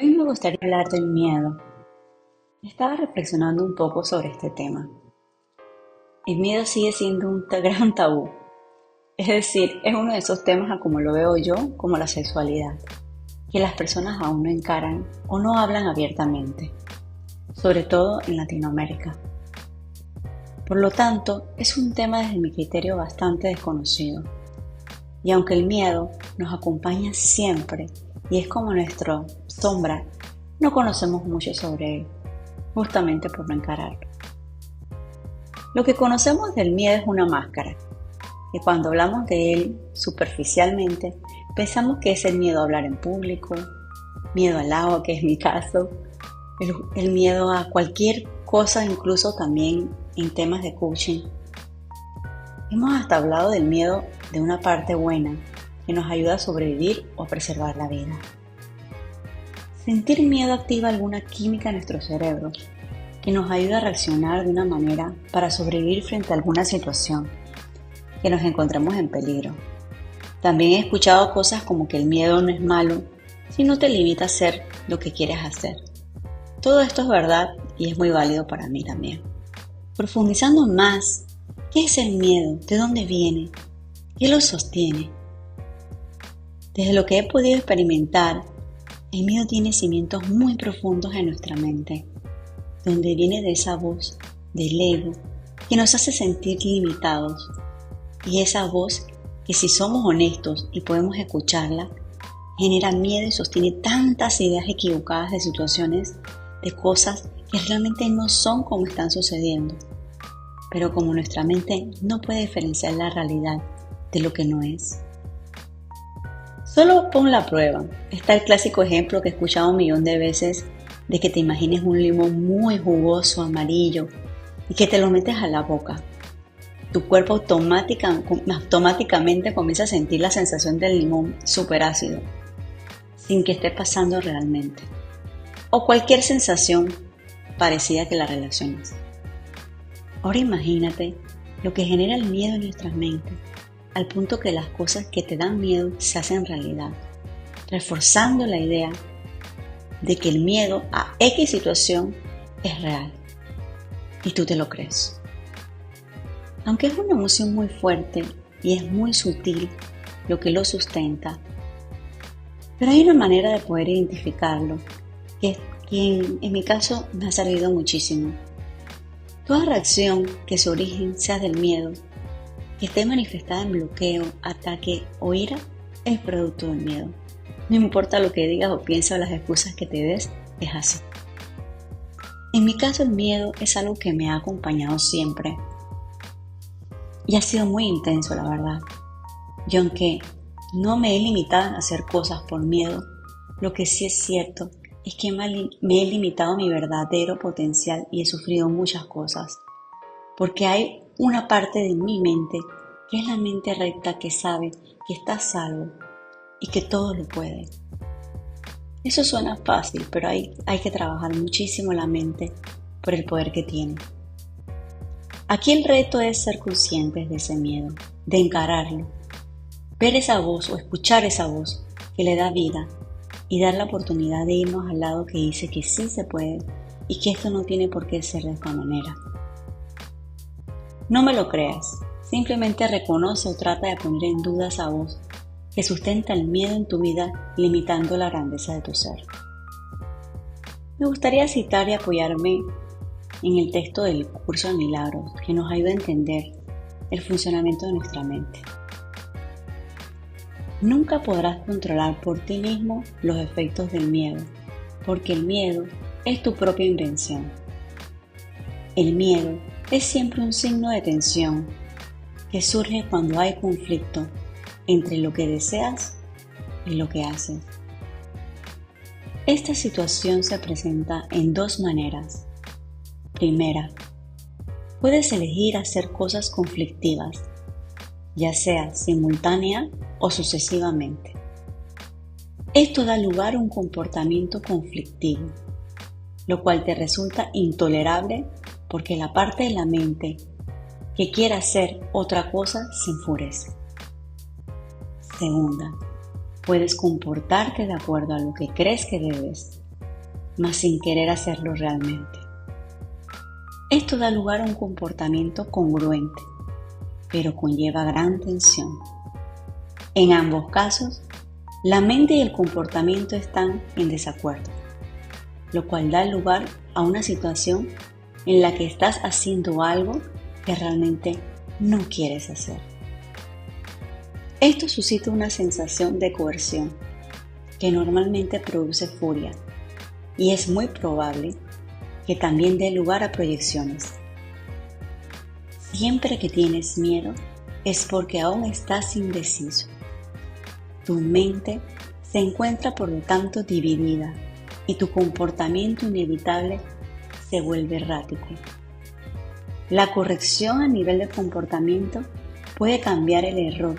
Hoy me gustaría hablar del miedo. Estaba reflexionando un poco sobre este tema. El miedo sigue siendo un gran tabú. Es decir, es uno de esos temas, a como lo veo yo, como la sexualidad, que las personas aún no encaran o no hablan abiertamente, sobre todo en Latinoamérica. Por lo tanto, es un tema desde mi criterio bastante desconocido. Y aunque el miedo nos acompaña siempre y es como nuestra sombra, no conocemos mucho sobre él, justamente por no encararlo. Lo que conocemos del miedo es una máscara, y cuando hablamos de él superficialmente, pensamos que es el miedo a hablar en público, miedo al agua, que es mi caso, el miedo a cualquier cosa, incluso también en temas de coaching. Hemos hasta hablado del miedo de una parte buena, que nos ayuda a sobrevivir o a preservar la vida. Sentir miedo activa alguna química en nuestro cerebro que nos ayuda a reaccionar de una manera para sobrevivir frente a alguna situación que nos encontremos en peligro. También he escuchado cosas como que el miedo no es malo si no te limita a hacer lo que quieres hacer. Todo esto es verdad y es muy válido para mí también. Profundizando más, ¿qué es el miedo? ¿De dónde viene? ¿Qué lo sostiene? Desde lo que he podido experimentar, el miedo tiene cimientos muy profundos en nuestra mente, donde viene de esa voz del ego que nos hace sentir limitados, y esa voz que, si somos honestos y podemos escucharla, genera miedo y sostiene tantas ideas equivocadas de situaciones, de cosas que realmente no son como están sucediendo. Pero como nuestra mente no puede diferenciar la realidad de lo que no es. Solo pon la prueba. Está el clásico ejemplo que he escuchado 1.000.000 de veces de que te imagines un limón muy jugoso, amarillo, y que te lo metes a la boca. Tu cuerpo automáticamente comienza a sentir la sensación del limón súper ácido, sin que esté pasando realmente. O cualquier sensación parecida que la relaciones. Ahora imagínate lo que genera el miedo en nuestras mentes, al punto que las cosas que te dan miedo se hacen realidad, reforzando la idea de que el miedo a X situación es real, y tú te lo crees. Aunque es una emoción muy fuerte y es muy sutil lo que lo sustenta, pero hay una manera de poder identificarlo, que en mi caso me ha servido muchísimo. Toda reacción que su origen sea del miedo, que esté manifestada en bloqueo, ataque o ira, es producto del miedo. No importa lo que digas o pienses o las excusas que te des, es así. En mi caso, el miedo es algo que me ha acompañado siempre y ha sido muy intenso, la verdad. Y aunque no me he limitado a hacer cosas por miedo, lo que sí es cierto es que me he limitado a mi verdadero potencial y he sufrido muchas cosas, porque hay una parte de mi mente que es la mente recta, que sabe que está a salvo y que todo lo puede. Eso suena fácil, pero hay que trabajar muchísimo la mente por el poder que tiene. Aquí el reto es ser conscientes de ese miedo, de encararlo, ver esa voz o escuchar esa voz que le da vida y dar la oportunidad de irnos al lado que dice que sí se puede y que esto no tiene por qué ser de esta manera. No me lo creas, simplemente reconoce o trata de poner en duda esa voz que sustenta el miedo en tu vida, limitando la grandeza de tu ser. Me gustaría citar y apoyarme en el texto del Curso de Milagros, que nos ayuda a entender el funcionamiento de nuestra mente. Nunca podrás controlar por ti mismo los efectos del miedo, porque el miedo es tu propia invención. El miedo es siempre un signo de tensión que surge cuando hay conflicto entre lo que deseas y lo que haces. Esta situación se presenta en dos maneras. Primera, puedes elegir hacer cosas conflictivas, ya sea simultánea o sucesivamente. Esto da lugar a un comportamiento conflictivo, lo cual te resulta intolerable porque la parte de la mente que quiere hacer otra cosa se enfurece. Segunda, puedes comportarte de acuerdo a lo que crees que debes mas sin querer hacerlo realmente. Esto da lugar a un comportamiento congruente, pero conlleva gran tensión. En ambos casos, la mente y el comportamiento están en desacuerdo, lo cual da lugar a una situación en la que estás haciendo algo que realmente no quieres hacer. Esto suscita una sensación de coerción que normalmente produce furia y es muy probable que también dé lugar a proyecciones. Siempre que tienes miedo es porque aún estás indeciso. Tu mente se encuentra por lo tanto dividida y tu comportamiento inevitable se vuelve errático. La corrección a nivel de comportamiento puede cambiar el error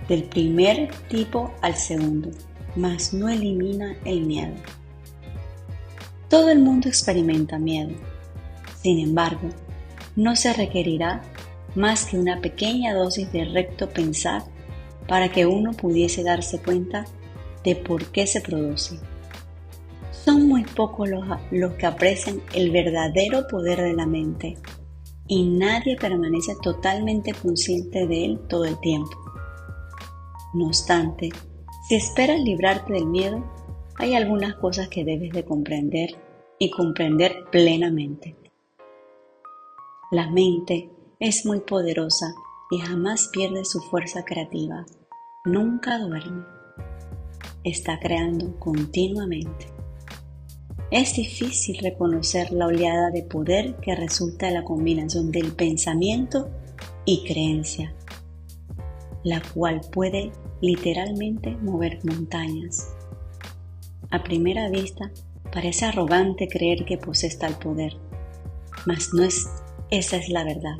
del primer tipo al segundo, mas no elimina el miedo. Todo el mundo experimenta miedo. Sin embargo, no se requerirá más que una pequeña dosis de recto pensar para que uno pudiese darse cuenta de por qué se produce. Son muy pocos los que aprecian el verdadero poder de la mente y nadie permanece totalmente consciente de él todo el tiempo. No obstante, si esperas librarte del miedo, hay algunas cosas que debes de comprender y comprender plenamente. La mente es muy poderosa y jamás pierde su fuerza creativa. Nunca duerme. Está creando continuamente. Es difícil reconocer la oleada de poder que resulta de la combinación del pensamiento y creencia, la cual puede literalmente mover montañas. A primera vista, parece arrogante creer que posees tal poder, mas esa es la verdad,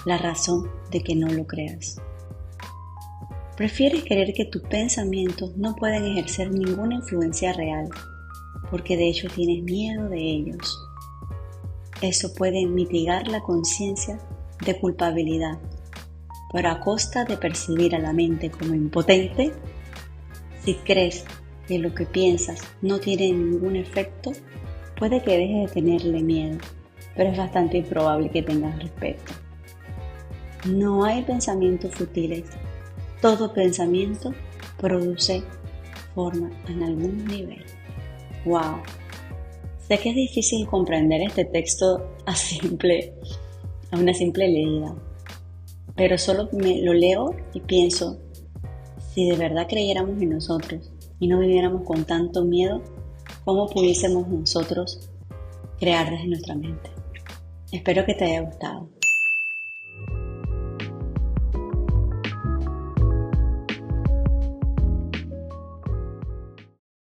la razón de que no lo creas. Prefieres creer que tus pensamientos no pueden ejercer ninguna influencia real, porque de hecho tienes miedo de ellos. Eso puede mitigar la conciencia de culpabilidad, pero a costa de percibir a la mente como impotente. Si crees que lo que piensas no tiene ningún efecto, puede que dejes de tenerle miedo, pero es bastante improbable que tengas respeto. No hay pensamientos futiles. Todo pensamiento produce forma en algún nivel. ¡Wow! Sé que es difícil comprender este texto a una simple leída, pero solo lo leo y pienso, si de verdad creyéramos en nosotros y no viviéramos con tanto miedo, ¿cómo pudiésemos nosotros crear desde nuestra mente? Espero que te haya gustado.